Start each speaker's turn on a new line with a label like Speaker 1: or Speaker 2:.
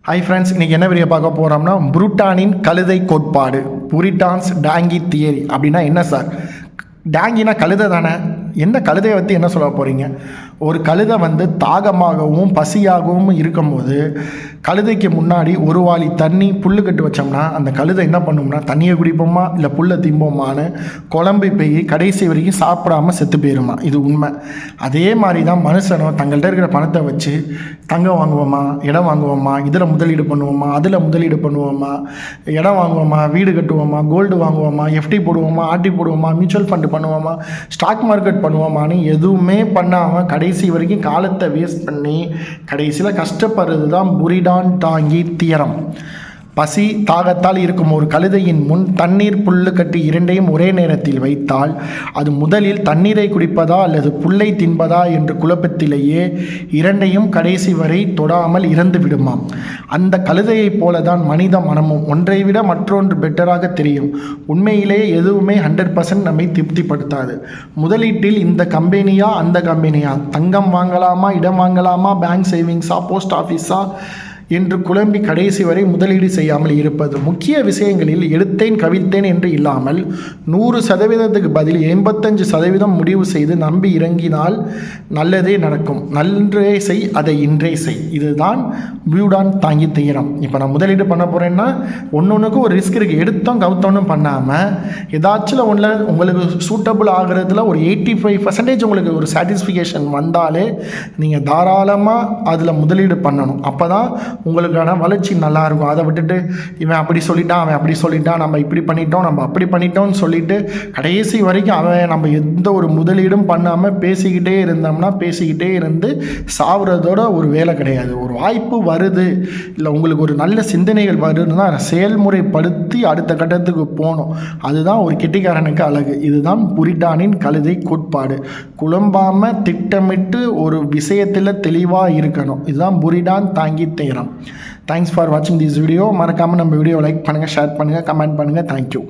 Speaker 1: Hi friends, இன்றைக்கி என்ன video பார்க்க போகிறோம்னா புரூட்டானின் கழுதை கோட்பாடு, புரிட்டான்ஸ் டாங்கி தியரி. அப்படின்னா என்ன சார்? டாங்கினா கழுதை தானே. என்ன கழுதையை பற்றி என்ன சொல்ல போகிறீங்க? ஒரு கழுதை தாகமாகவும் பசியாகவும் இருக்கும்போது கழுதைக்கு முன்னாடி ஒரு வாளி தண்ணி புல் கட்டு வச்சோம்னா அந்த கழுதை என்ன பண்ணும்னா தண்ணியை குடிப்போமா இல்லை புல்லை திம்போமான்னு குழம்பி போய் கடைசி வரைக்கும் சாப்பிடாமல் செத்து போயிருமா. இது உண்மை. அதே மாதிரி தான் மனுஷனும் தங்கள்கிட்ட இருக்கிற பணத்தை வச்சு தங்கம் வாங்குவோமா, இடம் வாங்குவோமா, இதில் முதலீடு பண்ணுவோமா, அதில் முதலீடு பண்ணுவோமா, இடம் வாங்குவோமா, வீடு கட்டுவோமா, கோல்டு வாங்குவோமா, எஃப்டி போடுவோமா, ஆர்டி போடுவோமா, மியூச்சுவல் ஃபண்டு பண்ணுவோமா, ஸ்டாக் மார்க்கெட் பண்ணுவோமான்னு எதுவுமே பண்ணாமல் கடைசி வரைக்கும் காலத்தை வேஸ்ட் பண்ணி கடைசியில் கஷ்டப்படுறது தான் புரிடான் டாங்கி தியரம். பசி தாகத்தால் இருக்கும் ஒரு கழுதையின் முன் தண்ணீர் புல்லு கட்டி இரண்டையும் ஒரே நேரத்தில் வைத்தால் அது முதலில் தண்ணீரை குடிப்பதா அல்லது புல்லை தின்பதா என்று குழப்பத்திலேயே இரண்டையும் கடைசி வரை தொடாமல் இறந்து விடுமாம். அந்த கழுதையைப் போல தான் மனித மனமும் ஒன்றை விட மற்றொன்று பெட்டராக தெரியும். உண்மையிலேயே எதுவுமே 100% நம்மை திருப்திப்படுத்தாது. முதலீட்டில் இந்த கம்பெனியா அந்த கம்பெனியா, தங்கம் வாங்கலாமா, இடம் வாங்கலாமா, பேங்க் சேவிங்ஸா, போஸ்ட் ஆஃபீஸா என்று குழம்பி கடைசி வரை முதலீடு செய்யாமல் இருப்பது. முக்கிய விஷயங்களில் எடுத்தேன் கவிழ்த்தேன் என்று இல்லாமல் 100% பதில் 85% முடிவு செய்து நம்பி இறங்கினால் நல்லதே நடக்கும். நன்றே செய், அதை இன்றே செய். இதுதான் புரூட்டான் டாங்கி தியரம். இப்போ நான் முதலீடு பண்ண போகிறேன்னா ஒன்றுக்கும் ஒரு ரிஸ்க் இருக்குது. எடுத்தோம் கவுத்தோன்னு பண்ணாமல் ஏதாச்சும் ஒன்றில் உங்களுக்கு சூட்டபுள் ஆகிறதுல ஒரு 85% உங்களுக்கு ஒரு சாட்டிஸ்ஃபிகேஷன் வந்தாலே நீங்கள் தாராளமாக அதில் முதலீடு பண்ணணும். அப்போ தான் உங்களுக்கான வளர்ச்சி நல்லாயிருக்கும். அதை விட்டுட்டு இவன் அப்படி சொல்லிட்டான், அவன் அப்படி சொல்லிட்டான், நம்ம இப்படி பண்ணிட்டோம், நம்ம அப்படி பண்ணிட்டோம்னு சொல்லிட்டு கடைசி வரைக்கும் அவன் நம்ம எந்த ஒரு முதலீடும் பண்ணாமல் பேசிக்கிட்டே இருந்தோம்னா பேசிக்கிட்டே இருந்து சாவுறதோட ஒரு வேலை கிடையாது. ஒரு வாய்ப்பு வருது, இல்லை உங்களுக்கு ஒரு நல்ல சிந்தனைகள் வருதுன்னா செயல்முறைப்படுத்தி அடுத்த கட்டத்துக்கு போகணும். அதுதான் ஒரு கெட்டிக்காரனுக்கு அழகு. இதுதான் புரிட்டானின் கழுதை கோட்பாடு. குழம்பாமல் திட்டமிட்டு ஒரு விஷயத்தில் தெளிவாக இருக்கணும். இதுதான் புரிட்டான் டாங்கி தியரம். தேங்க்ஸ் ஃபார் வாட்சிங் திஸ் வீடியோ. மறக்காமல் நம்ம வீடியோ லைக் பண்ணுங்கள், ஷேர் பண்ணுங்கள், கமெண்ட் பண்ணுங்கள். தேங்க்யூ.